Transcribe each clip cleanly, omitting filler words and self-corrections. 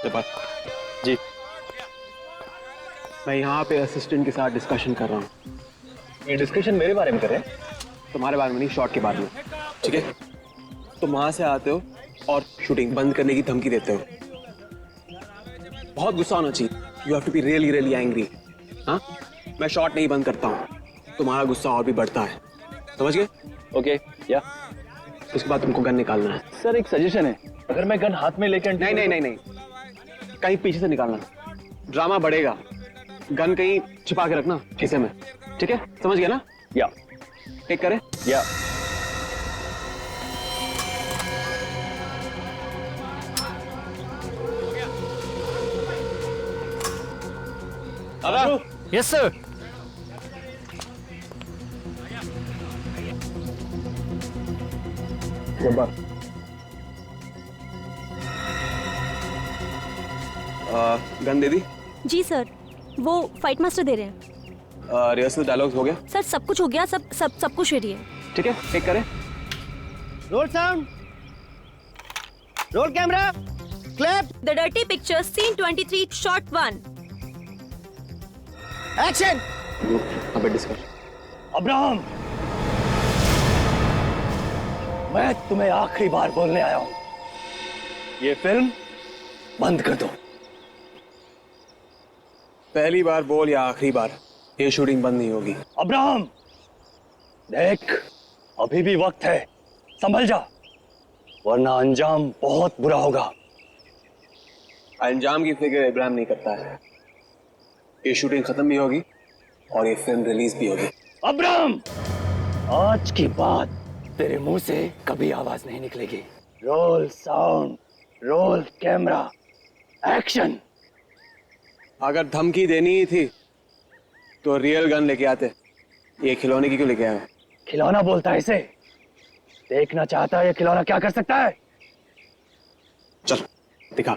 जी, मैं यहाँ पे असिस्टेंट के साथ डिस्कशन कर रहा हूँ। ये डिस्कशन मेरे बारे में कर रहे हैं? तुम्हारे बारे में नहीं, शॉट के बारे में। ठीक है, तुम वहां से आते हो और शूटिंग बंद करने की धमकी देते हो। बहुत गुस्सा होना चाहिए। You have to be really really angry. हाँ, मैं शॉट नहीं बंद करता हूँ, तुम्हारा गुस्सा और भी बढ़ता है। समझ गए? ओके, या उसके बाद तुमको गन निकालना है। सर एक सजेशन है, अगर मैं गन हाथ में लेकर नहीं नहीं नहीं नहीं, कहीं पीछे से निकालना। ड्रामा बढ़ेगा। गन कहीं छिपा के रखना खीसे में। ठीक है, समझ गया ना? या टेक करें? या दादा, यस सर। गन दे दी? जी सर, वो फाइट मास्टर दे रहे हैं। रिहर्सल डायलॉग्स हो गया? सर सब कुछ हो गया, सब कुछ रेडी है। ठीक है, टेक करें? Roll sound, roll camera, clap, the dirty picture scene 23 shot 1। Action. अबे डिस्कशन। अब्राहम, मैं तुम्हें आखिरी बार बोलने आया हूं, ये फिल्म बंद कर दो। पहली बार बोल या आखिरी बार, ये शूटिंग बंद नहीं होगी। अब्राहम देख, अभी भी वक्त है, संभल जा, वरना अंजाम बहुत बुरा होगा। अंजाम की फिक्र इब्राहिम नहीं करता है। ये शूटिंग खत्म भी होगी और ये फिल्म रिलीज भी होगी। अब्राहम, आज की बात तेरे मुंह से कभी आवाज नहीं निकलेगी। Role sound, roll camera, action. अगर धमकी देनी ही थी तो रियल गन लेके आते। ये खिलौने की क्यों लेके आए? खिलौना बोलता है इसे? देखना चाहता है ये खिलौना क्या कर सकता है? चल दिखा।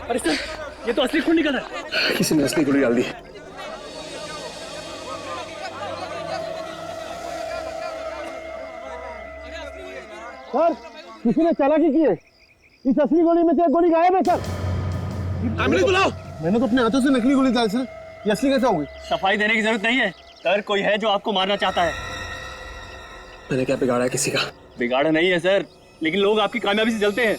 अरे सर, ये तो असली खून निकल रहा है। किसी ने असली गोली डाल दी। सर, किसी ने चालाकी की है। इस असली गोली में से एक गोली गायब है सर। एम्बुलेंस बुलाओ। मैंने तो अपने हाथों से नकली गोली डाली सर। ये असली कैसे होगी? सफाई देने की जरूरत नहीं है सर, कोई है जो आपको मारना चाहता है। मैंने क्या बिगाड़ा है किसी का? बिगाड़ नहीं है सर, लेकिन लोग आपकी कामयाबी से जलते हैं।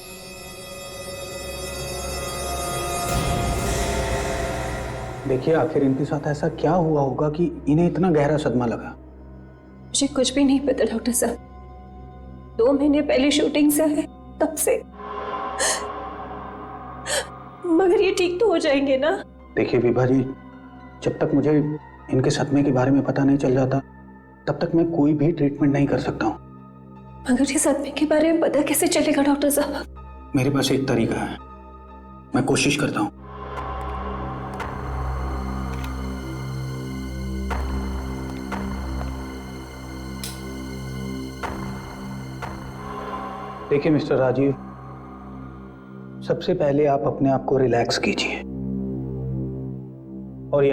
देखिए, आखिर इनके साथ ऐसा क्या हुआ होगा कि इन्हें इतना गहरा सदमा लगा? मुझे कुछ भी नहीं पता डॉक्टर साहब। 2 महीने पहले शूटिंग से आए, तब से। मगर ये ठीक तो हो जाएंगे ना? देखिए विभा जी, जब तक मुझे इनके सदमे के बारे में पता नहीं चल जाता तब तक मैं कोई भी ट्रीटमेंट नहीं कर सकता हूँ। मगर ये सदमे के बारे में पता कैसे चलेगा डॉक्टर साहब? मेरे पास एक तरीका है, मैं कोशिश करता हूँ। देखिए मिस्टर राजीव, सबसे पहले आप अपने आप को रिलैक्स कीजिए और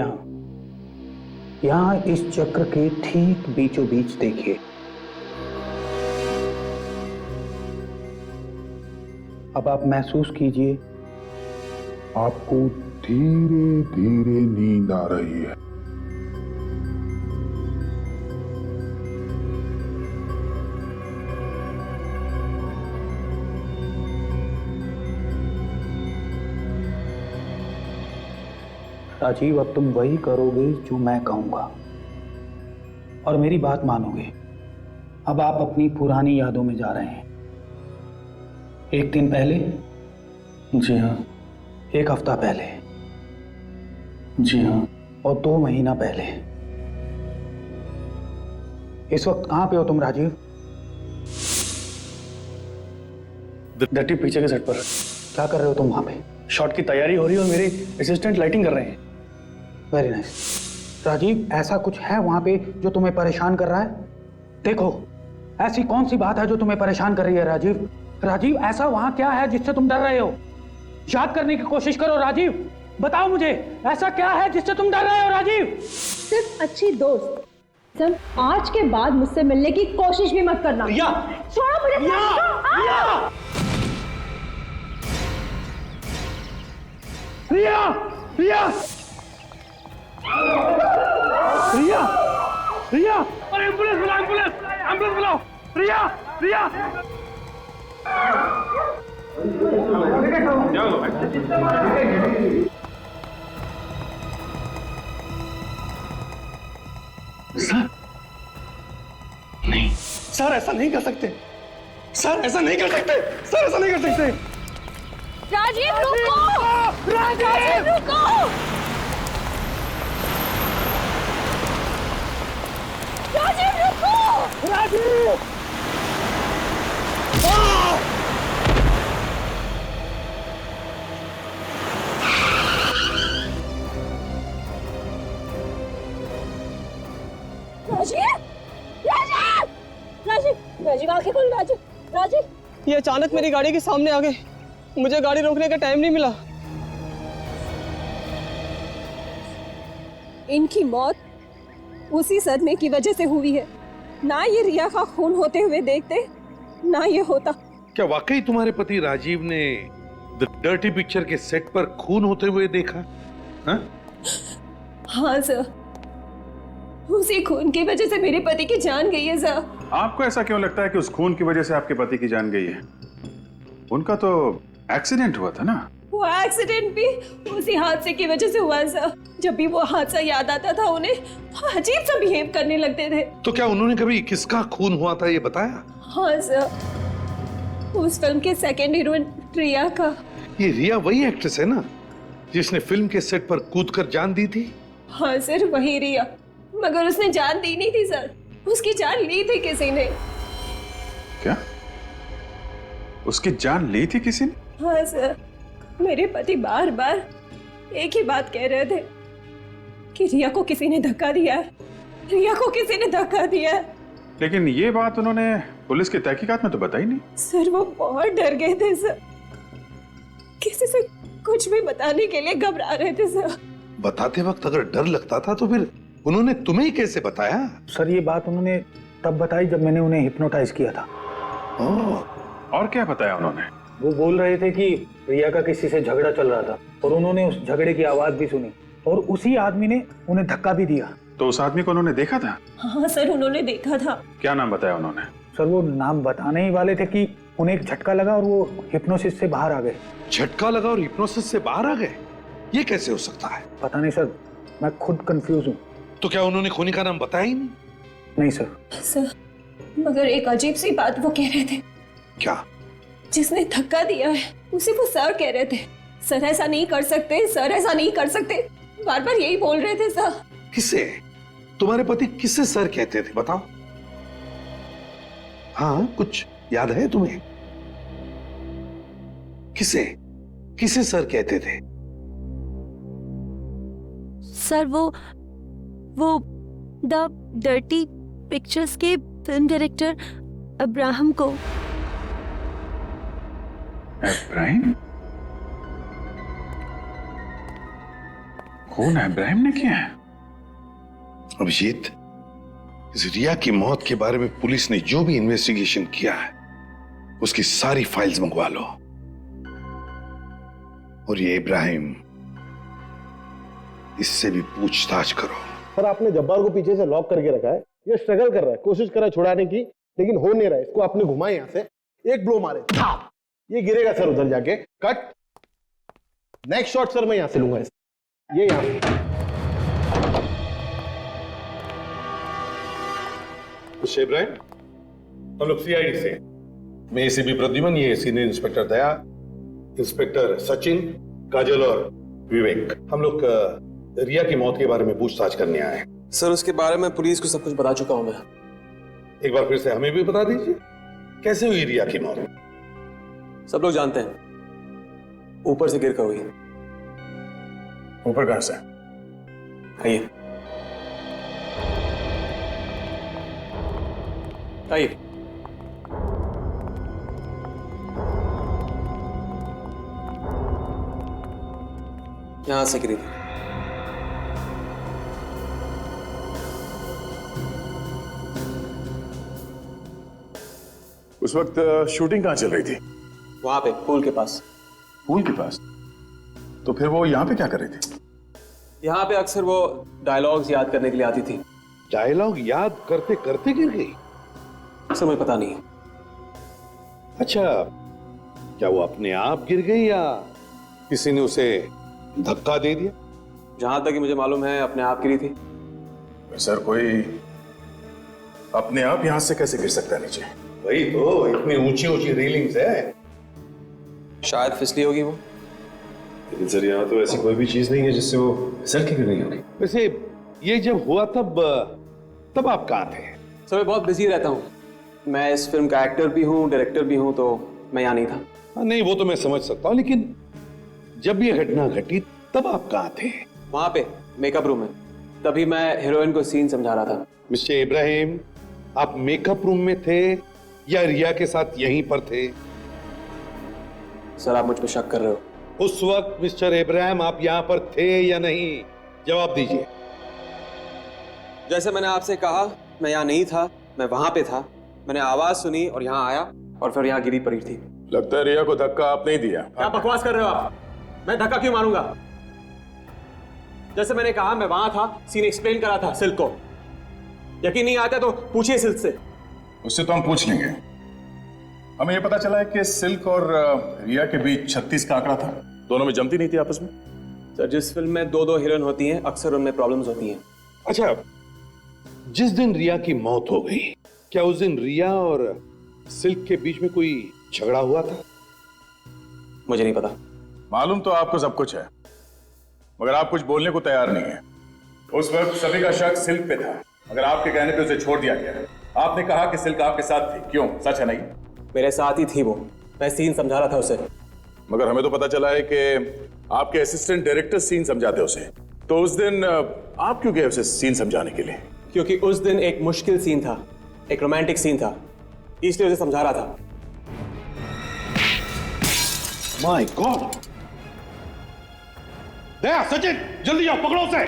यहां इस चक्र के ठीक बीचों बीच देखिए। अब आप महसूस कीजिए आपको धीरे धीरे नींद आ रही है। राजीव, अब तुम वही करोगे जो मैं कहूंगा और मेरी बात मानोगे। अब आप अपनी पुरानी यादों में जा रहे हैं। 1 दिन पहले, जी हाँ। 1 हफ्ता पहले, जी हाँ। और 2 महीना पहले। इस वक्त कहां पे हो तुम राजीव? डर्टी पिक्चर के सेट पर। क्या कर रहे हो तुम वहां पे? शॉट की तैयारी हो रही है और मेरे असिस्टेंट लाइटिंग कर रहे हैं। Very nice. राजीव, ऐसा कुछ है वहां पे जो तुम्हें परेशान कर रहा है? देखो, ऐसी कौन सी बात है जो तुम्हें परेशान कर रही है राजीव? राजीव, ऐसा वहां क्या है जिससे तुम डर रहे हो? याद करने की कोशिश करो राजीव। बताओ मुझे, ऐसा क्या है जिससे तुम डर रहे हो राजीव? सिर्फ अच्छी दोस्त। सर, आज के बाद मुझसे मिलने की कोशिश भी मत करना। रिया, छोड़ो मुझे। रिया, रिया, रिया, रिया, रिया, अरे एम्बुलेंस बुलाओ, एम्बुलेंस बुलाओ, रिया, रिया। सर नहीं, सर ऐसा नहीं कर सकते, सर ऐसा नहीं कर सकते, सर ऐसा नहीं कर सकते। राजीव रुको, राजीव रुको। राजीव रुको, राजीव, राजीव, राजीव, राजीव, राजीव आंखें खोल। राजीव, राजीव। ये अचानक मेरी गाड़ी के सामने आ गए, मुझे गाड़ी रोकने का टाइम नहीं मिला। इनकी मौत उसी सदमे की वजह से हुई है। ना ये रिया का खून होते हुए देखते, ना ये होता। क्या वाकई तुम्हारे पति राजीव ने द डर्टी पिक्चर के सेट पर खून होते हुए देखा? हाँ? हाँ सर, उसी खून की वजह से मेरे पति की जान गई है सर। आपको ऐसा क्यों लगता है कि उस खून की वजह से आपके पति की जान गई है? उनका तो एक्सीडेंट हुआ था ना। वो एक्सीडेंट भी उसी हादसे की वजह से हुआ सर। जब भी वो हादसा याद आता था उन्हें अजीब सा बिहेव करने लगते थे। तो क्या उन्होंने कभी किसका खून हुआ था ये बताया? हाँ सर, उस फिल्म के सेकंड हीरोइन रिया का। ये रिया वही एक्ट्रेस है ना जिसने फिल्म के सेट पर कूदकर जान दी थी? हाँ सर, वही रिया। मगर उसने जान दी नहीं थी सर, उसकी जान ली थी किसी ने। क्या? उसकी जान ली थी किसी ने? हाँ सर, मेरे पति बार बार एक ही बात कह रहे थे कि रिया को किसी ने धक्का दिया है, रिया को किसी ने धक्का दिया है। लेकिन ये बात उन्होंने पुलिस की तहकीकात में तो बताई नहीं। सर वो बहुत डर गए थे सर, किसी से कुछ भी बताने के लिए घबरा रहे थे सर। बताते वक्त अगर डर लगता था तो फिर उन्होंने तुम्हें कैसे बताया? सर ये बात उन्होंने तब बताई जब मैंने उन्हें हिप्नोटाइज किया था। और क्या बताया उन्होंने? वो बोल रहे थे कि रिया का किसी से झगड़ा चल रहा था और उन्होंने उस झगड़े की आवाज भी सुनी और उसी आदमी ने उन्हें धक्का भी दिया। तो उस आदमी को उन्होंने देखा था? हाँ सर, उन्होंने देखा था। क्या नाम बताया उन्होंने? सर वो नाम बताने ही वाले थे कि उन्हें एक झटका लगा और वो हिप्नोसिस से बाहर आ गए। झटका लगा और हिप्नोसिस से बाहर आ गए? ये कैसे हो सकता है? पता नहीं सर, मैं खुद कंफ्यूज हूँ। तो क्या उन्होंने खूनी का नाम बताया ही नहीं? नहीं सर। सर मगर एक अजीब सी बात वो कह रहे थे। क्या? जिसने धक्का दिया है उसे वो सर कह रहे थे। सर ऐसा नहीं कर सकते, सर ऐसा नहीं कर सकते, बार बार यही बोल रहे थे सर। किसे? तुम्हारे पति किसे सर कहते थे बताओ? हाँ, कुछ याद है तुम्हें? किसे किसे सर कहते थे? सर वो द डर्टी पिक्चर्स के फिल्म डायरेक्टर अब्राहम को। इब्राहिम? खून इब्राहिम ने किया है? अभिजीत, इस रिया की मौत के बारे में पुलिस ने जो भी इन्वेस्टिगेशन किया है उसकी सारी फाइल्स मंगवा लो। और ये इब्राहिम, इससे भी पूछताछ करो। सर आपने जब्बार को पीछे से लॉक करके रखा है, ये स्ट्रगल कर रहा है, कोशिश कर रहा है छुड़ाने की, लेकिन हो नहीं रहा है। इसको आपने घुमाए यहां से, एक ब्लो मारे, ये गिरेगा सर उधर जाके। कट। नेक्स्ट शॉट सर मैं यहां से लूंगा इसे, ये यहां से। इब्राहिम, हम लोग सीआईडी से, मैं एसीपी प्रद्युमन, ये सीनियर इंस्पेक्टर दया, इंस्पेक्टर सचिन, काजल और विवेक। हम लोग रिया की मौत के बारे में पूछताछ करने आए हैं। सर उसके बारे में पुलिस को सब कुछ बता चुका हूं मैं। एक बार फिर से हमें भी बता दीजिए, कैसे हुई रिया की मौत? सब लोग जानते हैं, ऊपर से गिर कर हुई। ऊपर कहां से? आइए आइए। यहाँ से गिरी थी। उस वक्त शूटिंग कहाँ चल रही थी? वहां पे पूल के पास। पूल के पास? तो फिर वो यहाँ पे क्या कर रही थी? यहाँ पे अक्सर वो डायलॉग्स याद करने के लिए आती थी। डायलॉग याद करते करते गिर गई? सर मुझे पता नहीं। अच्छा, क्या वो अपने आप गिर गई या किसी ने उसे धक्का दे दिया? जहां तक कि मुझे मालूम है अपने आप गिरी थी। सर कोई अपने आप यहां से कैसे गिर सकता है नीचे? वही तो, इतनी ऊंची ऊंची रेलिंग्स है। शायद फिसली होगी वो। लेकिन सर यहाँ तो ऐसी कोई भी चीज नहीं है जिससे वो फिसल के गिर गई होगी। वैसे ये जब हुआ तब आप कहाँ थे? सर मैं बहुत बिजी रहता हूँ। मैं इस फिल्म का एक्टर भी हूँ, डायरेक्टर भी हूँ, तो मैं यहाँ नहीं था। नहीं, वो तो मैं समझ सकता हूँ, लेकिन जब ये घटना घटी तब आप कहाँ थे? वहां पे मेकअप रूम में। तभी मैं हीरोइन को सीन समझा रहा था। मिस्टर इब्राहिम, आप मेकअप रूम में थे या रिया के साथ यहीं पर थे? सर आप मुझ पर शक कर रहे हो? उस वक्त मिस्टर इब्राहिम आप यहाँ पर थे या नहीं? जवाब दीजिए। जैसे मैंने आपसे कहा, मैं यहाँ नहीं था, मैं वहां पे था। मैंने आवाज सुनी और यहाँ आया और फिर यहाँ गिरी पड़ी थी। लगता है रिया को धक्का आप नहीं दिया। क्या बकवास कर रहे हो आप? मैं धक्का क्यों मारूंगा? जैसे मैंने कहा मैं वहां था, सीन एक्सप्लेन करा था सिल्क को। यकीन नहीं आता तो पूछिए सिल्क से। उससे तो हम पूछ लेंगे। हमें ये पता चला है कि सिल्क और रिया के बीच 36 का आंकड़ा था। दोनों में जमती नहीं थी आपस में। सर जिस फिल्म में दो दो हीरोइन होती हैं, अक्सर उनमें प्रॉब्लम्स होती हैं। अच्छा, जिस दिन रिया की मौत हो गई, क्या उस दिन रिया और सिल्क के बीच में कोई झगड़ा हुआ था? मुझे नहीं पता। मालूम तो आपको सब कुछ है, मगर आप कुछ बोलने को तैयार नहीं है। उस वक्त सभी का शक सिल्क पे था, मगर आपके कहने पे उसे छोड़ दिया गया। आपने कहा कि सिल्क आपके साथ थी, क्यों? सच है नहीं? मेरे साथ ही थी वो। मैं सीन समझा रहा था उसे। मगर हमें तो पता चला है कि आपके असिस्टेंट डायरेक्टर सीन समझाते उसे। तो उस दिन आप क्यों गए उसे सीन समझाने के लिए? क्योंकि उस दिन एक मुश्किल सीन था, एक रोमांटिक सीन था, इसलिए उसे समझा रहा था। My God! दया, सचिन, जल्दी आओ, पकड़ो उसे।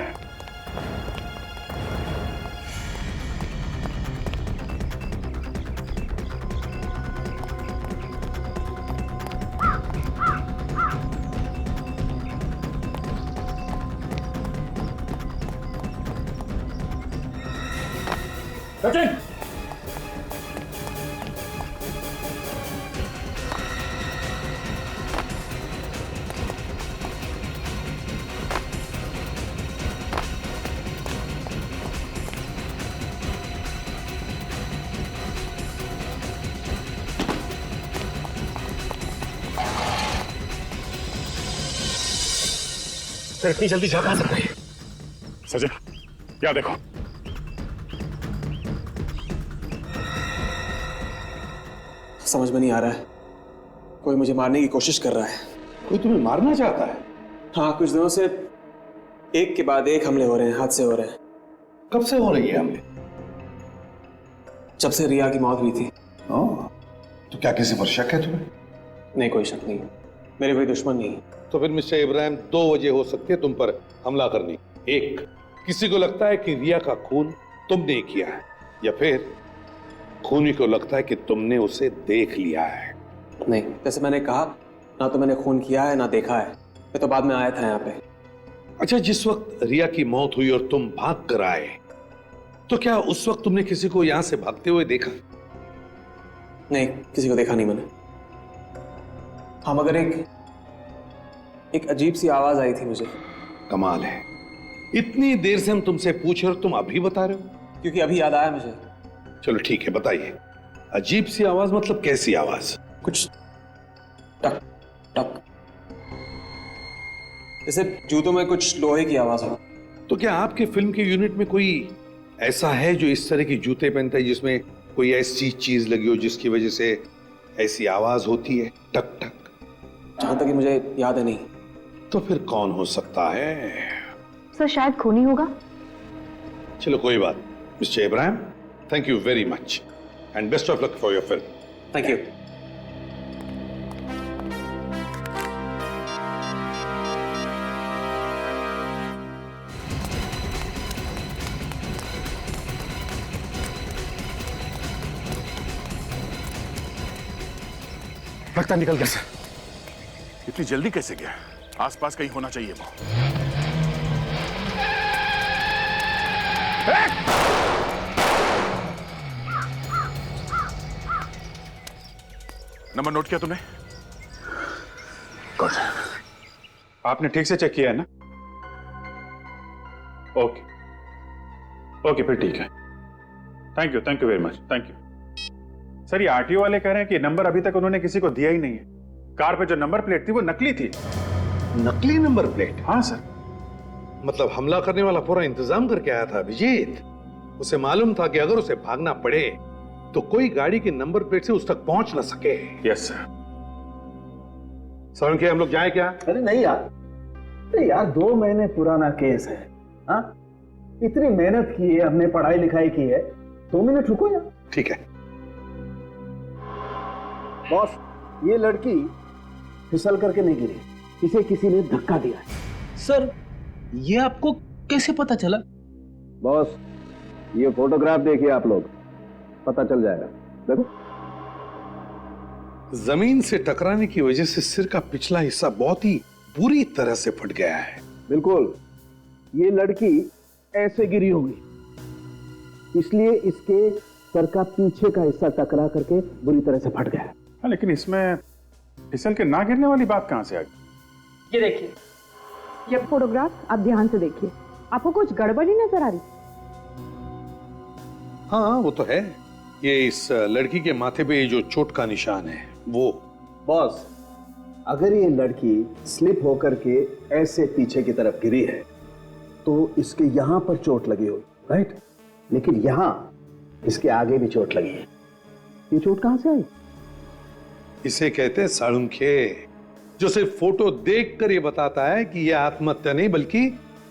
सचिन! सर इतनी जल्दी जा कहां सकते हैं? सचिन, क्या देखो? समझ में नहीं आ रहा है। कोई मुझे मारने की कोशिश कर रहा है। कोई तुम्हें मारना चाहता है? हाँ, कुछ दिनों से एक के बाद एक हमले हो रहे हैं, हादसे हो रहे हैं। कब से हो रही है हमले? जब से रिया की मौत हुई थी। तो क्या किसी पर शक है तुम्हें? नहीं, कोई शक नहीं। मेरे कोई दुश्मन नहीं। तो फिर मिस्टर इब्राहिम, दो वजह हो सकती है तुम पर हमला करनी। एक, किसी को लगता है कि रिया का खून तुमने किया है, या फिर खूनी को लगता है कि तुमने उसे देख लिया है। नहीं, जैसे मैंने कहा, ना तो मैंने खून किया है ना देखा है। मैं तो बाद में आया था यहाँ पे। अच्छा, जिस वक्त रिया की मौत हुई और तुम भाग कर आए, तो क्या उस वक्त तुमने किसी को यहां से भागते हुए देखा? नहीं, किसी को देखा नहीं मैंने। हाँ, मगर एक अजीब सी आवाज आई थी मुझे। कमाल है, इतनी देर से हम तुमसे पूछ रहे हो, तुम अभी बता रहे हो? क्योंकि अभी याद आया मुझे। चलो ठीक है, बताइए। अजीब सी आवाज मतलब कैसी आवाज? कुछ टक टक, जैसे जूतों में कुछ लोहे की आवाज हो। तो क्या आपके फिल्म के यूनिट में कोई ऐसा है जो इस तरह की जूते पहनता है, जिसमें कोई ऐसी चीज लगी हो जिसकी वजह से ऐसी आवाज होती है, टक टक? जहां तक कि मुझे याद है नहीं। तो फिर कौन हो सकता है? सर शायद खूनी होगा। चलो कोई बात। Mister Ibrahim, thank you very much and best of luck for your film. Thank you. लगता निकल गया सर। इतनी जल्दी कैसे गया? आसपास कहीं होना चाहिए वो। नंबर नोट किया तुमने? गुड। आपने ठीक से चेक किया है ना? ओके ओके, फिर ठीक है। Thank you very much, thank you. Sir, ये आरटीओ वाले कह रहे हैं कि नंबर अभी तक उन्होंने किसी को दिया ही नहीं है। कार पे जो नंबर प्लेट थी वो नकली थी। नकली नंबर प्लेट? हाँ सर। मतलब हमला करने वाला पूरा इंतजाम करके आया था अभिजीत। उसे मालूम था कि अगर उसे भागना पड़े तो कोई गाड़ी की नंबर प्लेट से उस तक पहुंच ना सके। Yes sir. सालुंखे, हम लोग जाए क्या? अरे नहीं यार, अरे यार 2 महीने पुराना केस है। हाँ, इतनी मेहनत की है, हमने पढ़ाई लिखाई की है, 2 मिनट रुको यार। ठीक है बॉस, ये लड़की फिसल करके नहीं गिरी, इसे किसी ने धक्का दिया है। सर, ये आपको कैसे पता चला? बॉस, ये फोटोग्राफ देखिए आप लोग, पता चल जाएगा। देखो, जमीन से टकराने की वजह से सिर का पिछला हिस्सा बहुत ही बुरी तरह से फट गया है। बिल्कुल, ये लड़की ऐसे गिरी होगी, इसलिए इसके सर का पीछे का हिस्सा टकरा करके बुरी तरह से फट गया है। हाँ, लेकिन इसमें फिसल के ना गिरने वाली बात कहां से आ गई? ये देखिए, ये फोटोग्राफ आप ध्यान से देखिए, आपको कुछ गड़बड़ी नजर आ रही? हाँ, वो तो है। ये इस लड़की के माथे पे जो चोट का निशान है वो। बॉस, अगर ये लड़की स्लिप होकर के ऐसे पीछे की तरफ गिरी है तो इसके यहां पर चोट लगी होगी, राइट? लेकिन यहां इसके आगे भी चोट लगी है। ये चोट कहां से आई? इसे कहते हैं सालुंखे, जो सिर्फ फोटो देखकर ये बताता है कि यह आत्महत्या नहीं बल्कि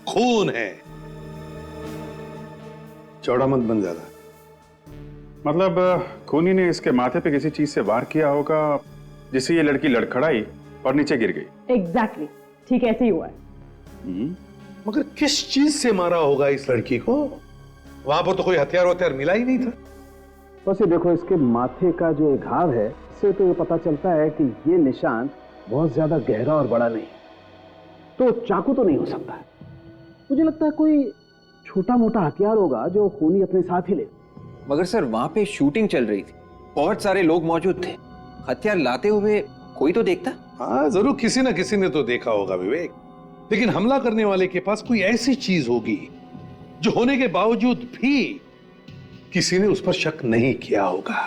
खून है। चौड़ा मत बन ज्यादा। मतलब खूनी ने इसके माथे पे किसी चीज से वार किया होगा जिससे ये लड़की लड़खड़ाई और नीचे गिर गई। एग्जैक्टली, ठीक ऐसे ही हुआ है। मगर किस चीज से मारा होगा इस लड़की को? वहां पर तो कोई हथियार मिला ही नहीं था। बस ये देखो, इसके माथे का जो घाव है, इससे तो ये पता चलता है कि ये निशान बहुत ज्यादा गहरा और बड़ा नहीं, तो चाकू तो नहीं हो सकता है। मुझे लगता है कोई छोटा मोटा हथियार होगा जो खूनी अपने साथ ही ले। मगर सर, वहां पे शूटिंग चल रही थी, बहुत सारे लोग मौजूद थे, हथियार लाते हुए कोई तो देखता। हाँ, जरूर किसी ना किसी ने तो देखा होगा विवेक, लेकिन हमला करने वाले के पास कोई ऐसी चीज होगी जो होने के बावजूद भी किसी ने उस पर शक नहीं किया होगा।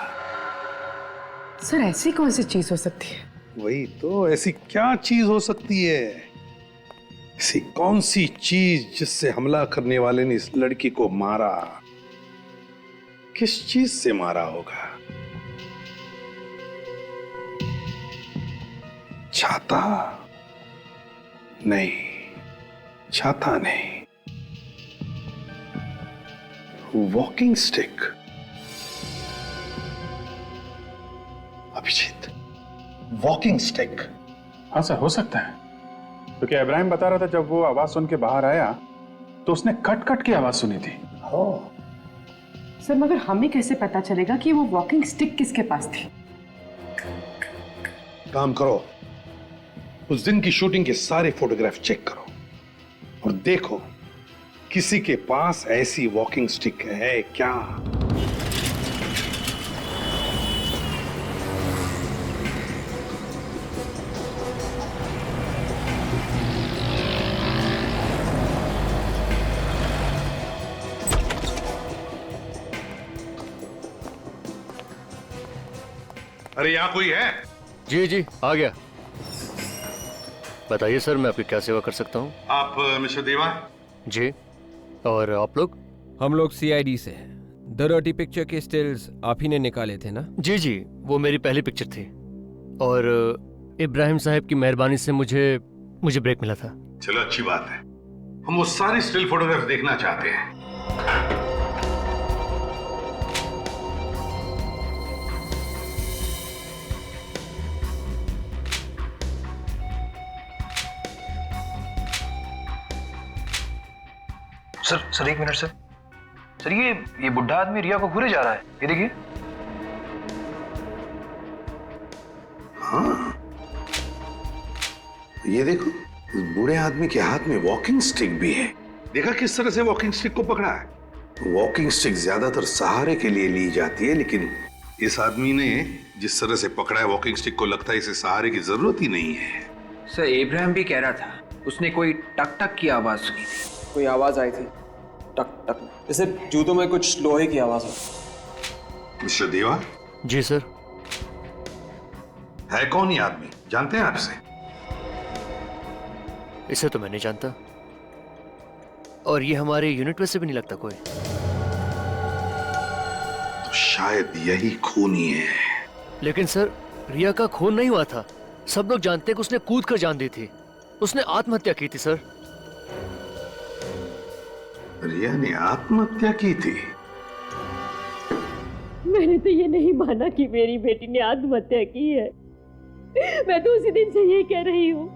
सर, ऐसी कौन सी चीज हो सकती है? वही तो, ऐसी क्या चीज हो सकती है? ऐसी कौन सी चीज जिससे हमला करने वाले ने इस लड़की को मारा? किस चीज से मारा होगा? छाता नहीं, छाता नहीं, walking stick. Abhijit, walking stick. हाँ सर, हो सकता है, क्योंकि इब्राहिम बता रहा था जब वो आवाज सुन के बाहर आया तो उसने कट कट की आवाज सुनी थी। सर, मगर हमें कैसे पता चलेगा कि वो वॉकिंग स्टिक किसके पास थी? काम करो, उस दिन की शूटिंग के सारे फोटोग्राफ चेक करो और देखो किसी के पास ऐसी वॉकिंग स्टिक है क्या? अरे यहां कोई है? जी जी, आ गया। बताइए सर, मैं आपकी क्या सेवा कर सकता हूँ? आप मिस्टर देवा? जी, और आप लोग? हम लोग सीआईडी से हैं। द डर्टी पिक्चर के स्टिल्स आप ही ने निकाले थे ना? जी जी, वो मेरी पहली पिक्चर थी और इब्राहिम साहब की मेहरबानी से मुझे ब्रेक मिला था। चलो, अच्छी बात है। हम वो सारे स्टिल फोटोग्राफ देखना चाहते हैं। Sir 1 minute sir. सर, ये बुढ़ा आदमी रिया को घूरे जा रहा है, ये देखिए। हाँ, ये देखो, इस बूढ़े आदमी के हाथ में वॉकिंग स्टिक भी है। देखा किस तरह से वॉकिंग स्टिक को पकड़ा है। वॉकिंग स्टिक ज्यादातर सहारे के लिए ली जाती है, लेकिन इस आदमी ने जिस तरह से पकड़ा है वॉकिंग स्टिक को, लगता है इसे सहारे की जरूरत ही नहीं है। सर इब्राहिम भी कह रहा था उसने कोई टक टक की आवाज सुनी थी। कोई आवाज आई थी, टक टक, जैसे जूतों में कुछ लोहे की आवाज हो। मिस्टर देवा। जी सर। है कौन ये आदमी, जानते हैं आपसे? इसे तो मैं नहीं जानता, और ये हमारे यूनिट में से भी नहीं लगता कोई। तो शायद यही खूनी है। लेकिन सर, रिया का खून नहीं हुआ था। सब लोग जानते हैं कि उसने कूद कर जान दी थी। उसने आत्महत्या की थी सर। रिया ने आत्महत्या की थी? मैंने तो ये नहीं माना कि मेरी बेटी ने आत्महत्या की है। मैं तो उसी दिन से ये कह रही हूँ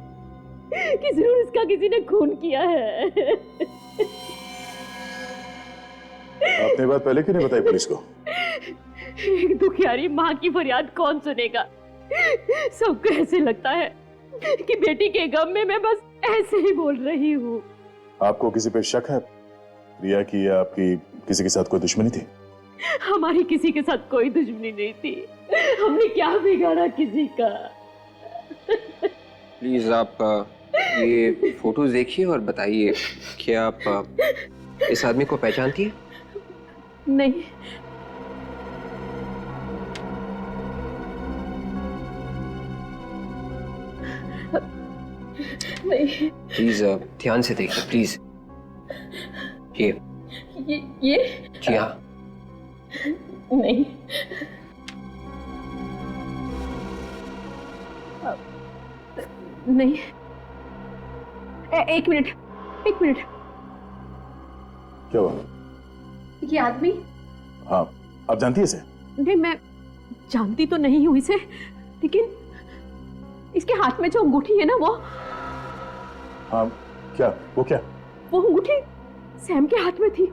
कि जरूर इसका किसी ने खून किया है। आपने बात पहले क्यों नहीं बताई पुलिस को? एक दुखियारी माँ की फरियाद कौन सुनेगा? सबको ऐसे लगता है कि बेटी के गम में मैं बस ऐसे ही बोल रही हूँ। आपको किसी पे शक है? रिया की या आपकी किसी के साथ कोई दुश्मनी थी? हमारी किसी के साथ कोई दुश्मनी नहीं थी। हमने क्या बिगाड़ा किसी का? प्लीज आप ये फोटोज देखिए और बताइए, क्या आप इस आदमी को पहचानती है? नहीं। नहीं। प्लीज ध्यान से देखिए प्लीज। ये जी हाँ। नहीं। नहीं। एक मिनट। क्या हुआ? ये आदमी? हाँ, आप जानती है इसे? नहीं, मैं जानती तो नहीं हूँ इसे, लेकिन इसके हाथ में जो अंगूठी है ना वो। हाँ, क्या? वो क्या? वो अंगूठी सैम के हाथ में थी।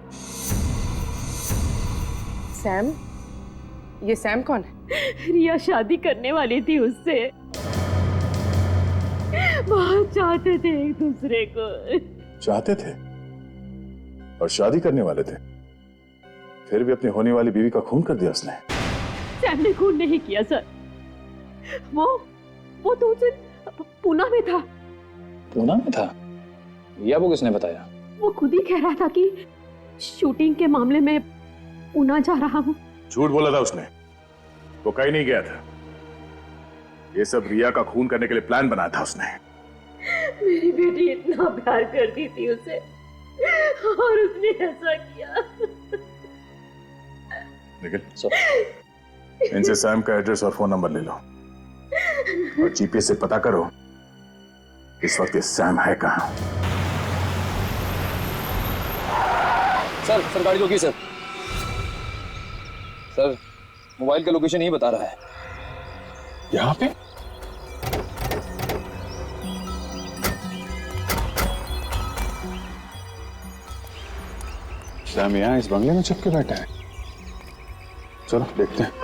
सैम? ये सैम कौन है? रिया शादी करने वाली थी उससे। बहुत चाहते थे एक दूसरे को। चाहते थे और शादी करने वाले थे, फिर भी अपनी होने वाली बीवी का खून कर दिया उसने। सैम ने खून नहीं किया सर। वो तो उस दिन पूना में था। पूना में था? या वो किसने बताया? वो खुद ही कह रहा था कि शूटिंग के मामले में पूना जा रहा हूँ। झूठ बोला था उसने, वो कहीं नहीं गया था। ये सब रिया का खून करने के लिए प्लान बनाया था उसने। मेरी बेटी इतना प्यार करती थी उसे, और उसने ऐसा किया। लेकिन इनसे सैम का एड्रेस और फोन नंबर ले लो और जीपीएस से पता करो इस वक्त ये सैम है कहाँ। सर गाड़ी रोकी सर। सर मोबाइल का लोकेशन ही बता रहा है। यहाँ पे? सैम यहाँ इस बंगले में छुप के बैठा है। चलो देखते हैं।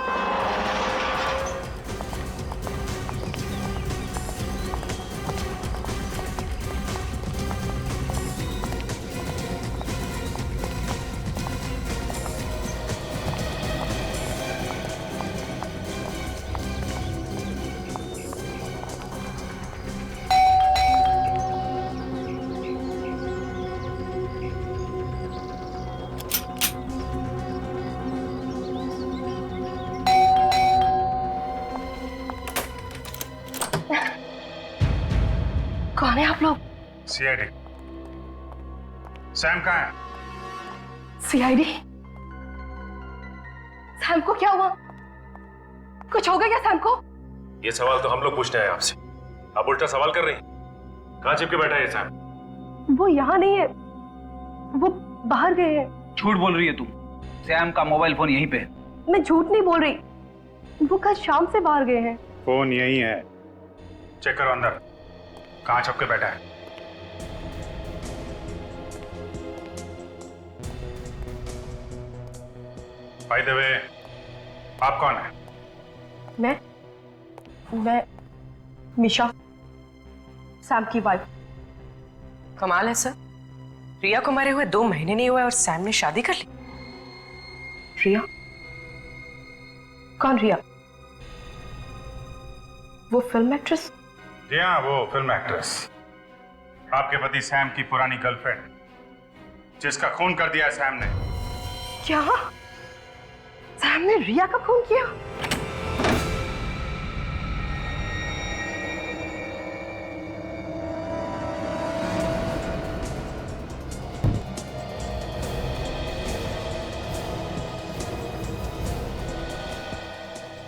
कौन है आप लोग? सीआईडी। सैम कहाँ है? सीआईडी? सैम को क्या हुआ? कुछ हो गया क्या सैम को? ये सवाल तो हम लोग पूछते हैं आपसे, आप उल्टा सवाल कर रही हैं। कहाँ चिपके बैठा है ये सैम? वो यहाँ नहीं है, वो बाहर गए हैं। झूठ बोल रही है तुम। सैम का मोबाइल फोन यहीं पे। मैं झूठ नहीं बोल रही, वो कल शाम से बाहर गए हैं। फोन यहीं है, चेक करो अंदर कहाँ छुप के बैठा है। बाय द वे, आप कौन है? मैं मिशा, सैम की वाइफ। कमाल है सर, रिया को मरे हुए 2 महीने नहीं हुए और सैम ने शादी कर ली। रिया? कौन रिया? वो फिल्म एक्ट्रेस? जी हाँ, वो फिल्म एक्ट्रेस, आपके पति सैम की पुरानी गर्लफ्रेंड, जिसका खून कर दिया सैम ने। क्या? सैम ने रिया का खून किया?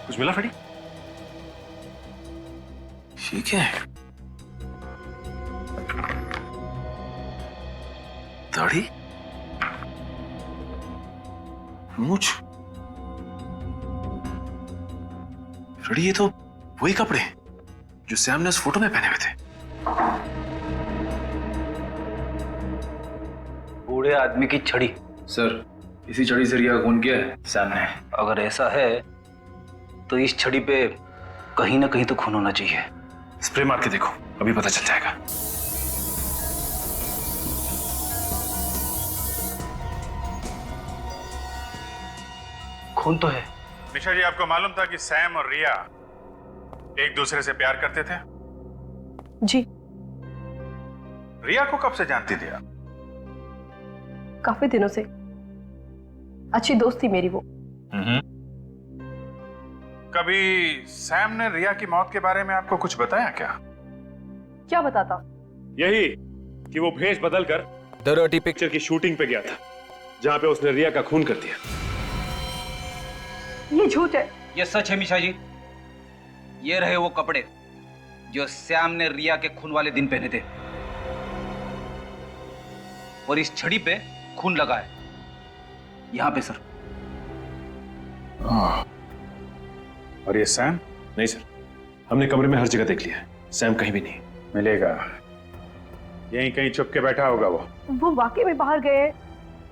कुछ मिला फ्रेडी? ठीक है। दाढ़ी, मूछ, फ्रेडी ये तो वही कपड़े जो सैम ने उस फोटो में पहने हुए थे। बूढ़े आदमी की छड़ी। सर, इसी छड़ी से रिया का खून किया है सैम ने। अगर ऐसा है तो इस छड़ी पे कहीं ना कहीं तो खून होना चाहिए। स्प्रे मार के देखो, अभी पता चल जाएगा। खून तो है। निशा जी, आपको मालूम था कि सैम और रिया एक दूसरे से प्यार करते थे? जी। रिया को कब से जानती थी आप? काफी दिनों से, अच्छी दोस्त थी मेरी वो। कभी सैम ने रिया की मौत के बारे में आपको कुछ बताया क्या? क्या बताता? यही कि वो भेष बदलकर द डर्टी पिक्चर की शूटिंग पे गया था, जहां पे उसने रिया का खून कर दिया। ये झूठ है। ये सच है मिशा जी। ये रहे वो कपड़े जो श्याम ने रिया के खून वाले दिन पहने थे, और इस छड़ी पे खून लगा है, यहां पे सर। और ये सैम? नहीं सर, हमने कमरे में हर जगह देख लिया है, सैम कहीं भी नहीं मिलेगा। यहीं कहीं छुप के बैठा होगा वो वाकई में बाहर गए हैं।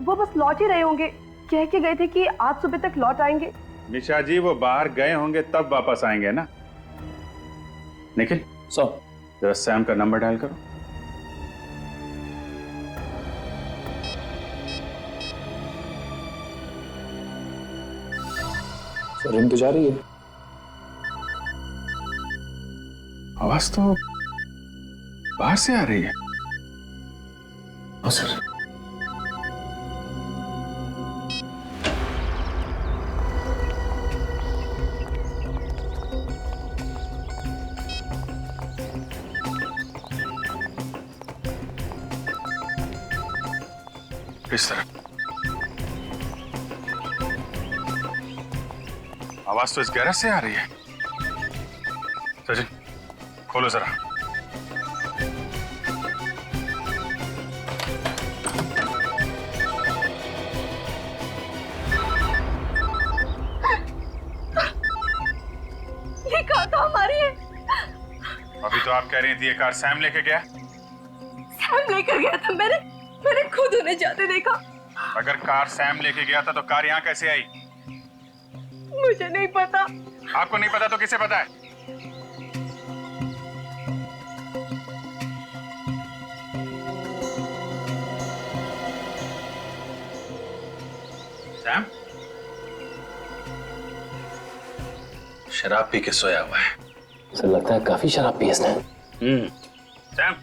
वो बस लौट ही रहे होंगे, कह के गए थे कि आज सुबह तक लौट आएंगे। निशा जी, वो बाहर गए होंगे तब वापस आएंगे ना। निखिल, जरा सैम का नंबर डायल करो। सर, रिंग तो जा रही है। आवाज तो बाहर से आ रही है। हाँ सर। इस तरह आवाज तो इस गैरेज से आ रही है। सचिन, खोलो जरा। ये कार तो हमारी है। अभी तो आप कह रही थी ये कार सैम लेके गया। सैम लेकर गया था, मैंने खुद उन्हें जाते देखा। अगर कार सैम लेके गया था तो कार यहाँ कैसे आई? मुझे नहीं पता। आपको नहीं पता तो किसे पता है? सैम शराब पी के सोया हुआ है। सर, लगता है काफी शराब पी इसने। सैम,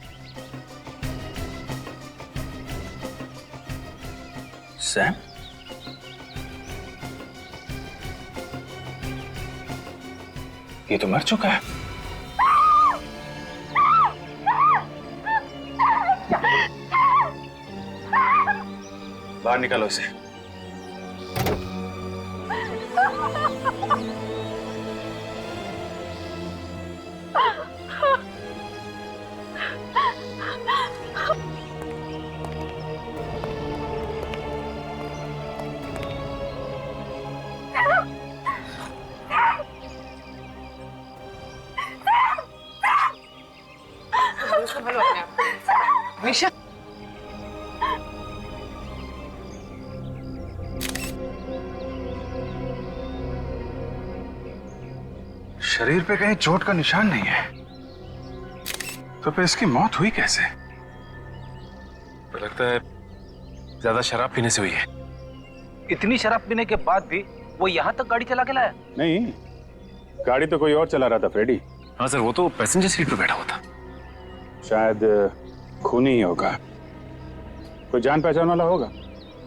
सैम, ये तो मर चुका है। बाहर निकालो इसे। निशा, शरीर पे कहीं चोट का निशान नहीं है। तो फिर इसकी मौत हुई कैसे? तो लगता है ज्यादा शराब पीने से हुई है। इतनी शराब पीने के बाद भी वो यहाँ तक गाड़ी चला के लाया? नहीं, गाड़ी तो कोई और चला रहा था फ्रेडी। हाँ सर, वो तो पैसेंजर सीट पे बैठा हुआ था। शायद खूनी ही होगा, कोई जान पहचान वाला होगा।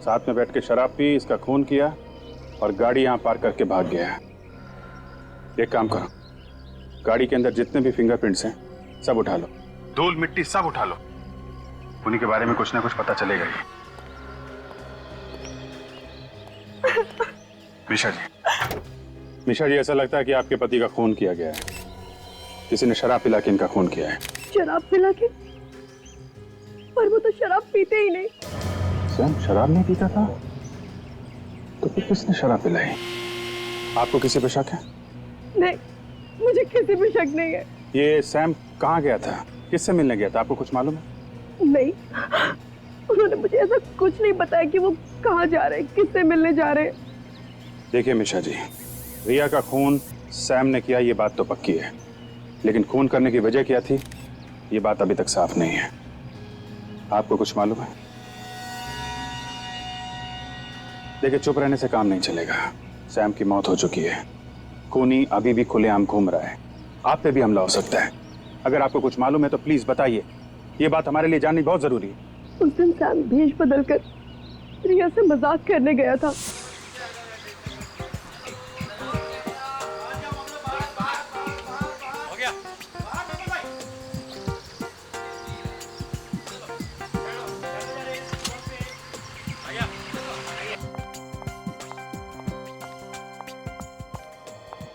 साथ में बैठ के शराब पी, इसका खून किया और गाड़ी यहाँ पार करके भाग गया है। एक काम करो, गाड़ी के अंदर जितने भी फिंगरप्रिंट्स हैं सब उठा लो, धूल मिट्टी सब उठा लो। खूनी के बारे में कुछ ना कुछ पता चलेगा ही। मिशा जी, ऐसा लगता है कि आपके पति का खून किया गया है। किसी ने शराब पिला के इनका खून किया है। शराब पिला के? पर वो तो शराब पीते ही नहीं। सैम शराब नहीं पीता था? तो फिर किसने शराब पिलाई? आपको किसी पे शक है? नहीं, मुझे किसी पे शक नहीं है। ये सैम कहाँ गया था, किससे मिलने गया था, आपको कुछ मालूम है? नहीं, उन्होंने मुझे ऐसा कुछ नहीं बताया कि वो कहाँ जा रहे हैं, किससे मिलने जा रहे हैं। देखिए मिशा जी, रिया का खून सैम ने किया ये बात तो पक्की है, लेकिन खून करने की वजह क्या थी ये बात अभी तक साफ नहीं है। आपको कुछ मालूम है? देखिए, चुप रहने से काम नहीं चलेगा। सैम की मौत हो चुकी है, खूनी अभी भी खुलेआम घूम रहा है, आप पे भी हमला हो सकता है। अगर आपको कुछ मालूम है तो प्लीज बताइए, ये बात हमारे लिए जाननी बहुत जरूरी है। उस दिन सैम भेष बदलकर रिया से मजाक करने गया था।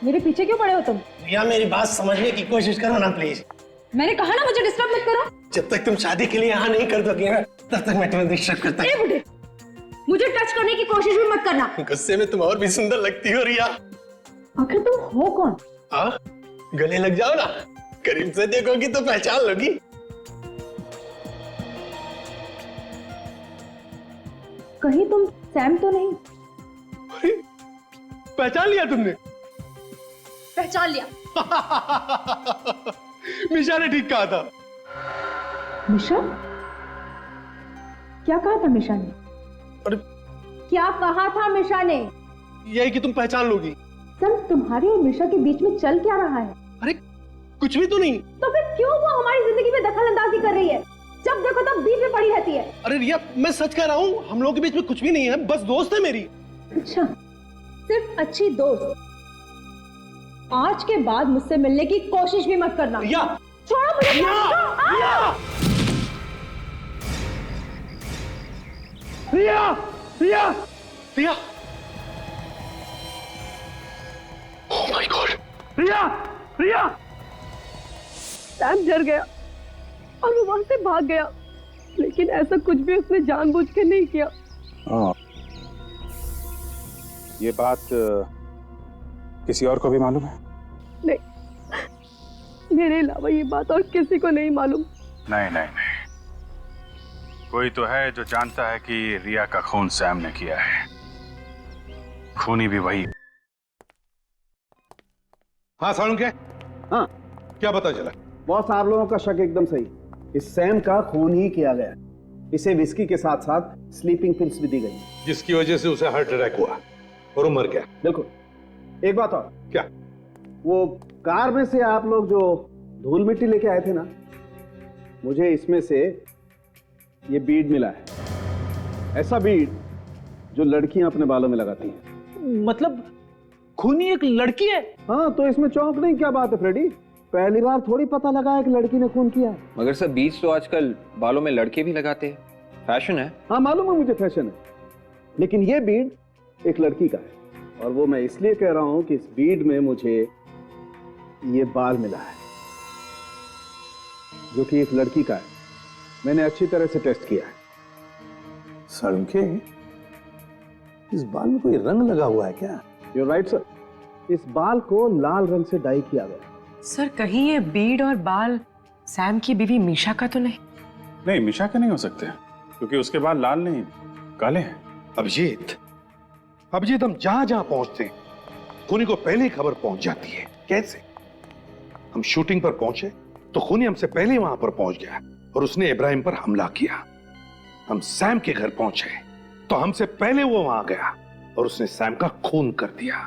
मेरे पीछे क्यों पड़े हो तुम? रिया, मेरी बात समझने की कोशिश करो ना प्लीज। मैंने कहा ना मुझे डिस्टर्ब मत करो। जब तक तुम शादी के लिए यहाँ नहीं कर दोगे ना, तब तक मैं तुम्हें डिस्टर्ब करता ए बुढ़े, मुझे टच करने की कोशिश भी मत करना। गुस्से में तुम और भी सुंदर लगती हो रिया। आखिर तुम हो कौन? हाँ, गले लग जाओ ना, करीब से देखोगी तो पहचान लोगी। कहीं तुम सैम तो नहीं? अरे, पहचान लिया तुमने? पहचान लिया। मिशा ने ठीक कहा था। मिशा? क्या कहा था मिशा ने? अरे, क्या कहा था मिशा ने? यही कि तुम पहचान लोगी। सर, तुम्हारे और मिशा के बीच में चल क्या रहा है? अरे कुछ भी तो नहीं। तो फिर क्यों वो हमारी जिंदगी में दखल अंदाजी कर रही है? जब देखो तब बीच में पड़ी रहती है। अरे रिया, मैं सच कह रहा हूँ, हम लोगों के बीच में कुछ भी नहीं है, बस दोस्त है मेरी। अच्छा, सिर्फ अच्छी दोस्त। आज के बाद मुझसे मिलने की कोशिश भी मत करना। रिया, छोड़ो मुझे। Riya, Riya, Riya, oh my god, Riya, Riya. Sam डर गया और वो वहां से भाग गया, लेकिन ऐसा कुछ भी उसने जानबूझ के नहीं किया। ये बात किसी और को भी मालूम है? नहीं, मेरे अलावा ये बात और किसी को नहीं मालूम। नहीं नहीं नहीं, कोई तो है जो जानता है कि रिया का खून सैम ने किया है। खूनी भी वही। हाँ सालू, क्या? हाँ, क्या पता चला? बॉस, आप लोगों का शक एकदम सही। इस सैम का खून ही किया गया। इसे विस्की के साथ साथ स्लीपिंग पिल्स भी दी गई, जिसकी वजह से उसे हार्ट अटैक हुआ और वो मर गया। बिल्कुल। एक बात और। क्या? वो कार में से आप लोग जो धूल मिट्टी लेके आए थे ना, मुझे इसमें से ये बीड मिला है। ऐसा बीड जो लड़कियां अपने बालों में लगाती हैं। मतलब खूनी एक लड़की है? हाँ, तो इसमें चौंकने की क्या बात है फ्रेडी? पहली बार थोड़ी पता लगा है कि लड़की ने खून किया है। मगर सर, बीज तो आजकल बालों में लड़के भी लगाते हैं, फैशन है। हाँ मालूम है मुझे, फैशन है, लेकिन ये बीड एक लड़की का है। और वो मैं इसलिए कह रहा हूं कि इस बीड में मुझे ये बाल मिला है जो कि एक लड़की का है। मैंने अच्छी तरह से टेस्ट किया है। सड़के, इस बाल में कोई रंग लगा हुआ है क्या? You're right, sir. इस बाल को लाल रंग से डाई किया गया। सर, कहीं ये बीड और बाल सैम की बीवी मीशा का तो नहीं? नहीं, मीशा के नहीं हो सकते, क्योंकि उसके बाल लाल नहीं काले हैं। अभिजीत, हम जहां जहां पहुंचते हैं खूनी को पहले ही खबर पहुंच जाती है। कैसे? हम शूटिंग पर पहुंचे, तो खूनी हमसे पहले वहां पर पहुंच गया और उसने इब्राहिम पर हमला किया। हम सैम के घर पहुंचे तो हमसे पहले वो वहां गया और उसने सैम का खून कर दिया।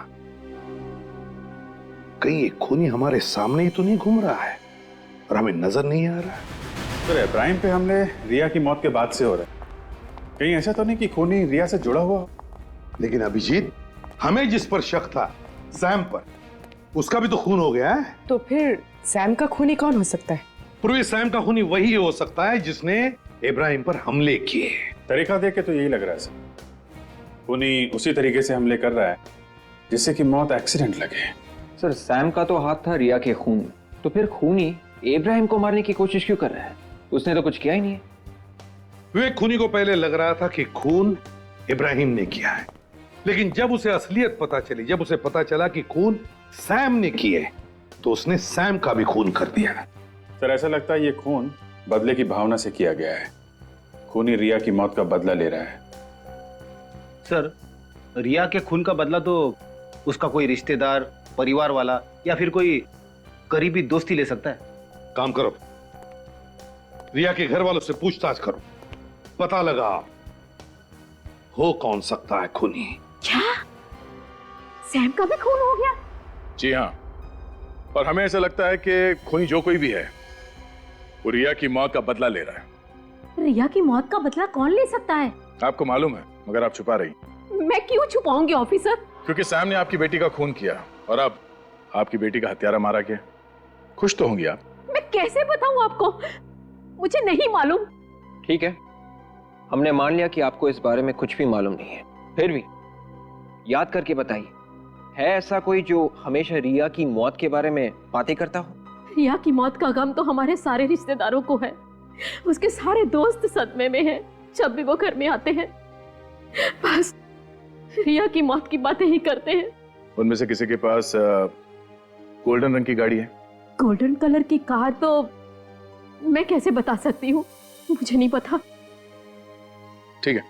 कहीं ये खूनी हमारे सामने ही तो नहीं घूम रहा है और हमें नजर नहीं आ रहा है? सर, इब्राहिम पे हमले रिया की मौत के बाद से हो रहे हैं। कहीं ऐसा तो नहीं कि खूनी रिया से जुड़ा हुआ? लेकिन अभिजीत, हमें जिस पर शक था सैम पर, उसका भी तो खून हो गया है। तो फिर सैम का खूनी कौन हो सकता है? पूर्वी सैम का खूनी वही हो सकता है जिसने इब्राहिम पर हमले किए। तरीका देख के तो यही लग रहा है सर। खूनी उसी तरीके से हमले कर रहा है जिससे कि मौत एक्सीडेंट लगे। सर, सैम का तो हाथ था रिया के खून में, तो फिर खूनी इब्राहिम को मारने की कोशिश क्यों कर रहा है? उसने तो कुछ किया ही नहीं है। विवेक, खूनी को पहले लग रहा था कि खून इब्राहिम ने किया है, लेकिन जब उसे असलियत पता चली, जब उसे पता चला कि खून सैम ने किए, तो उसने सैम का भी खून कर दिया। सर, ऐसा लगता है ये खून बदले की भावना से किया गया है। खूनी रिया की मौत का बदला ले रहा है। सर, रिया के खून का बदला तो उसका कोई रिश्तेदार, परिवार वाला या फिर कोई करीबी दोस्त ही ले सकता है। काम करो, रिया के घर वालों से पूछताछ करो, पता लगा हो कौन सकता है खूनी। क्या सैम का भी खून हो गया? जी हाँ, और हमें ऐसा लगता है कि खूनी जो कोई भी है वो रिया की मौत का बदला ले रहा है। रिया की मौत का बदला कौन ले सकता है? आपको मालूम है, मगर आप छुपा रही। मैं क्यों छुपाऊंगी ऑफिसर? क्योंकि सैम ने आपकी बेटी का खून किया और अब आपकी बेटी का हत्यारा मारा गया। खुश तो होंगी आप। मैं कैसे बताऊं आपको, मुझे नहीं मालूम। ठीक है, हमने मान लिया कि आपको इस बारे में कुछ भी मालूम नहीं है। फिर भी याद करके बताइए, है ऐसा कोई जो हमेशा रिया की मौत के बारे में बातें करता हो? रिया की मौत का गम तो हमारे सारे रिश्तेदारों को है। उसके सारे दोस्त सदमे में हैं। जब भी वो घर में आते हैं बस रिया की मौत की बातें ही करते हैं। उनमें से किसी के पास गोल्डन रंग की गाड़ी है? गोल्डन कलर की कार तो मैं कैसे बता सकती हूँ, मुझे नहीं पता। ठीक है,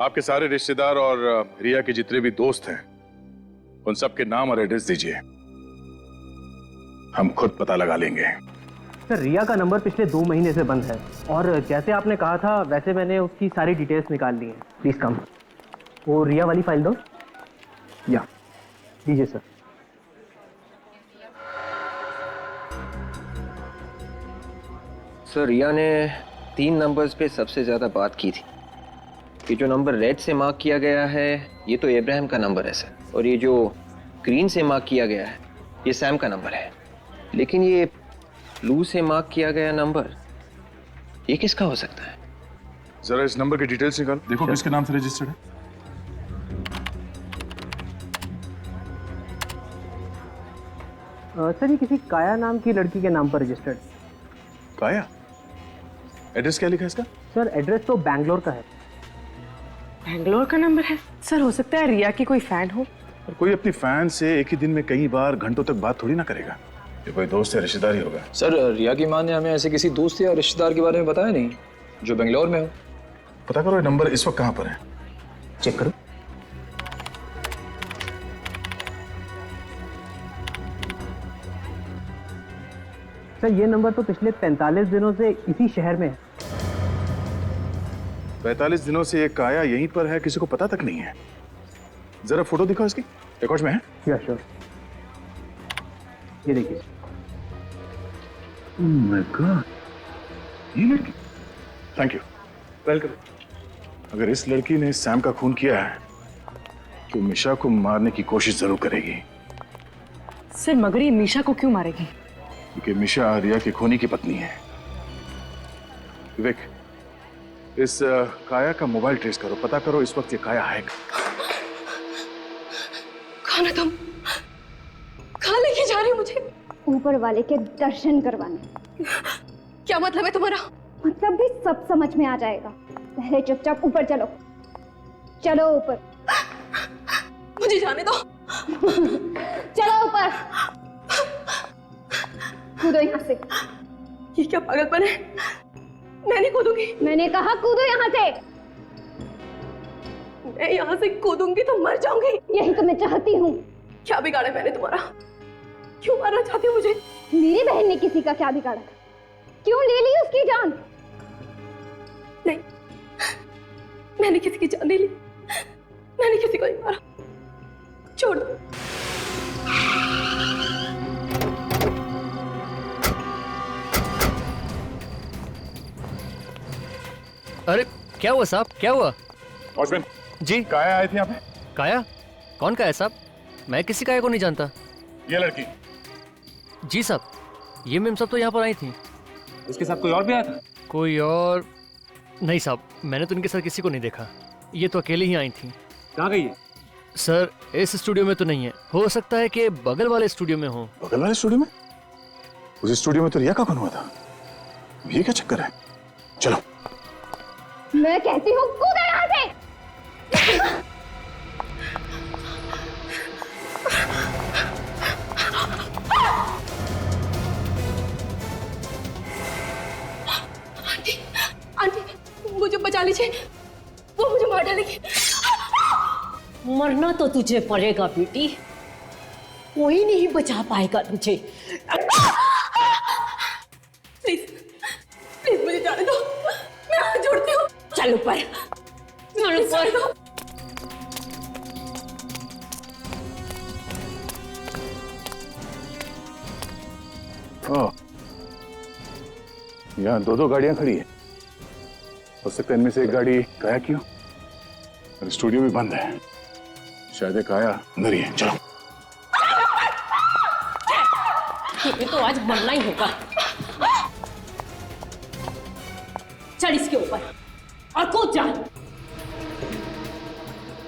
आपके सारे रिश्तेदार और रिया के जितने भी दोस्त हैं उन सबके नाम और एड्रेस दीजिए, हम खुद पता लगा लेंगे। सर, रिया का नंबर पिछले 2 महीने से बंद है और जैसे आपने कहा था वैसे मैंने उसकी सारी डिटेल्स निकाल ली हैं। Please come. वो रिया वाली फाइल दो। या दीजिए सर। सर, रिया ने 3 नंबर्स पे सबसे ज्यादा बात की थी। ये जो नंबर रेड से मार्क किया गया है ये तो इब्राहिम का नंबर है सर, और ये जो ग्रीन से मार्क किया गया है ये सैम का नंबर है। लेकिन ये ब्लू से मार्क किया गया नंबर ये किसका हो सकता है? जरा इस नंबर की डिटेल्स निकाल, देखो किसके नाम से रजिस्टर्ड है। सर, ये किसी काया नाम की लड़की के नाम पर रजिस्टर्ड। काया? एड्रेस क्या लिखा है इसका? सर, एड्रेस तो बैंगलोर का है। बैंगलोर का नंबर है? सर, हो सकता है रिया की कोई फैन हो। और कोई अपनी फैन से एक ही दिन में कई बार घंटों तक बात थोड़ी ना करेगा। ये कोई दोस्त या रिश्तेदार ही होगा। सर, रिया की मां ने हमें ऐसे किसी दोस्त या रिश्तेदार के बारे में बताया नहीं जो बेंगलोर में हो। पता करो ये नंबर इस वक्त कहां पर है, चेक करो। सर, ये नंबर तो पिछले 45 दिनों से इसी शहर में है। 45 दिनों से ये काया यहीं पर है, किसी को पता तक नहीं है। जरा फोटो दिखाओ इसकी, रिकॉर्ड्स में है? या श्योर, ये देखिए। ओह माय गॉड, ये लड़की। Thank you, welcome. अगर इस लड़की ने सैम का खून किया है तो मिशा को मारने की कोशिश जरूर करेगी। सर, मगर ये मिशा को क्यों मारेगी? क्योंकि मिशा रिया की खूनी की पत्नी है। विवेक, इस काया का मोबाइल ट्रेस करो, पता करो इस वक्त ये काया है। कौन है तुम? कहाँ लेके जा रही हो मुझे? ऊपर वाले के दर्शन करवाने। क्या मतलब है तुम्हारा? मतलब भी सब समझ में आ जाएगा। पहले चुपचाप ऊपर चलो, चलो ऊपर। मुझे जाने दो। चलो ऊपर, कूदो यहाँ से। ये क्या पागलपन है? मैं नहीं कूदूंगी। मैंने कहा कूदो यहाँ से। मैं यहाँ से कूदूंगी तो मर जाऊंगी। यही तो मैं चाहती हूँ। क्या बिगाड़ा मैंने तुम्हारा? क्यों मारना चाहती हो मुझे? मेरी बहन ने किसी का क्या बिगाड़ा था? क्यों ले ली उसकी जान? नहीं, मैंने किसी की जान नहीं ली, मैंने किसी को नहीं मारा। छोड़ दो। अरे क्या हुआ साहब, क्या हुआ? वॉचमैन जी, काया आए थे यहाँ पे? काया? कौन काया साहब? मैं किसी काया को नहीं जानता। ये लड़की? जी साहब, ये मैम सब तो यहाँ पर आई थी। इसके साथ कोई और भी आया था? कोई और नहीं साहब, मैंने तो इनके साथ किसी को नहीं देखा। ये तो अकेले ही आई थी। कहाँ गई है? सर इस स्टूडियो में तो नहीं है, हो सकता है कि बगल वाले स्टूडियो में हो। बगल वाले स्टूडियो में? उस स्टूडियो में तो रिया का कौन हुआ था? ये क्या चक्कर है? चलो। मैं कहती हूँ कूदो यहाँ से। आंटी, आंटी, मुझे बचा लीजिए, वो मुझे मार डालेगी। मरना तो तुझे पड़ेगा बेटी, कोई नहीं बचा पाएगा तुझे। प्लीज, प्लीज मुझे जाने दो, मैं हाथ जोड़ती हूँ। चल ऊपर, चल ऊपर। यहाँ दो गाड़ियां खड़ी है। हो सकता है इनमें से एक गाड़ी काया की हो, और स्टूडियो भी बंद है। शायद काया अंदर ही है। चलो। तुम्हें तो आज मरना ही होगा। चल इसके ऊपर और कूद जा।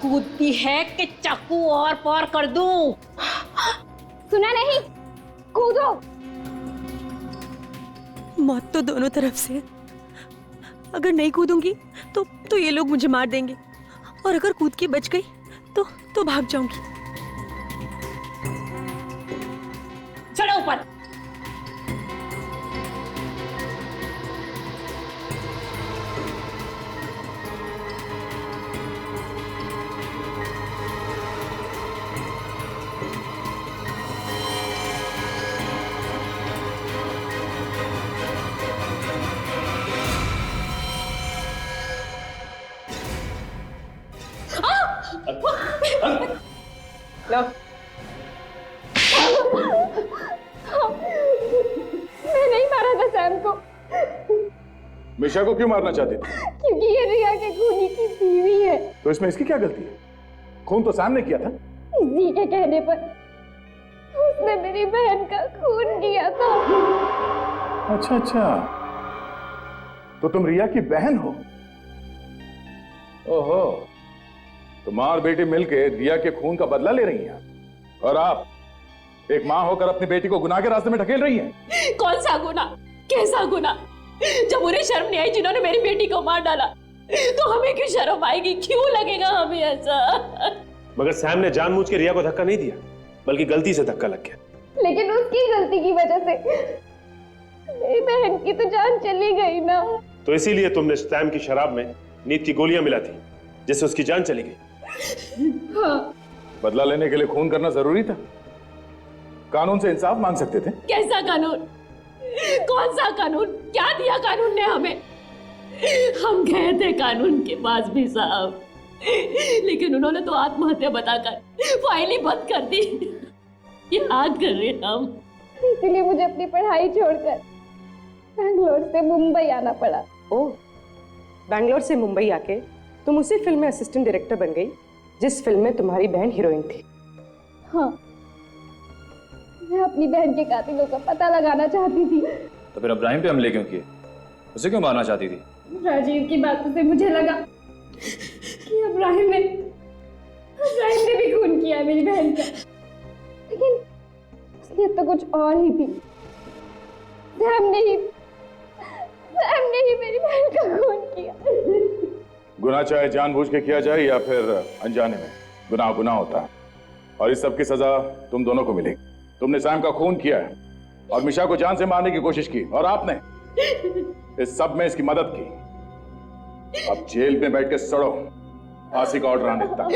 कूदती है कि चाकू और पार कर दूं? सुना नहीं, कूदो। मौत तो दोनों तरफ से है। अगर नहीं कूदूंगी तो ये लोग मुझे मार देंगे, और अगर कूद के बच गई तो भाग जाऊंगी। चलो ऊपर। लो। मैं नहीं मारा था सैम को। मिशा को क्यों मारना चाहती थी? क्योंकि ये रिया के खूनी की बीवी है। तो इसमें इसकी क्या गलती है? खून तो सैम ने किया था। इसी के कहने पर उसने मेरी बहन का खून किया था। अच्छा अच्छा, तो तुम रिया की बहन हो? ओहो, तो माँ और बेटी मिलकर रिया के खून का बदला ले रही हैं, और आप एक माँ होकर अपनी बेटी को गुनाह के रास्ते में ढकेल रही हैं। कौन सा गुनाह, कैसा गुनाह? जब उन्हें शर्म नहीं आई जिन्होंने मेरी बेटी को मार डाला, तो हमें क्यों शर्म आएगी? क्यों लगेगा हमें ऐसा? मगर सैम ने जानबूझ के रिया को धक्का नहीं दिया, बल्कि गलती से धक्का लग गया। लेकिन उसकी गलती की वजह से मेरी बहन की तो जान चली गई ना। तो इसीलिए तुमने सैम की शराब में नींद की गोलियां मिला थी, जिससे उसकी जान चली गई। हाँ। बदला लेने के लिए खून करना जरूरी था? कानून से इंसाफ मांग सकते थे। कैसा कानून? कौन सा कानून? क्या दिया कानून ने हमें? हम गए थे कानून के पास भी साहब, लेकिन उन्होंने तो आत्महत्या बताकर फाइल ही बंद कर दी। याद कर रहे हम। इसीलिए मुझे अपनी पढ़ाई छोड़कर बैंगलोर से मुंबई आना पड़ा। ओह, बैंगलोर से मुंबई आके तुम उसी फिल्म में असिस्टेंट डायरेक्टर बन गई जिस फिल्म में तुम्हारी बहन हीरोइन थी। हाँ, मैं अपनी बहन के कातिलों का पता लगाना चाहती थी। तो फिर इब्राहिम पे हमले क्यों किए? उसे क्यों मारना चाहती थी? राजीव की बातों से मुझे लगा कि इब्राहिम ने भी खून किया मेरी बहन का, लेकिन उसने तो कुछ और ही थी। सैम ने ही मेरी बहन का खून किया। गुनाह चाहे जानबूझ के किया जाए या फिर अनजाने में, गुनाह गुनाह होता है, और इस सब की सजा तुम दोनों को मिलेगी। तुमने सैम का खून किया है और मिशा को जान से मारने की कोशिश की, और आपने इस सब में इसकी मदद की। अब जेल में बैठ के सड़ो, फांसी का ऑर्डर आने तक।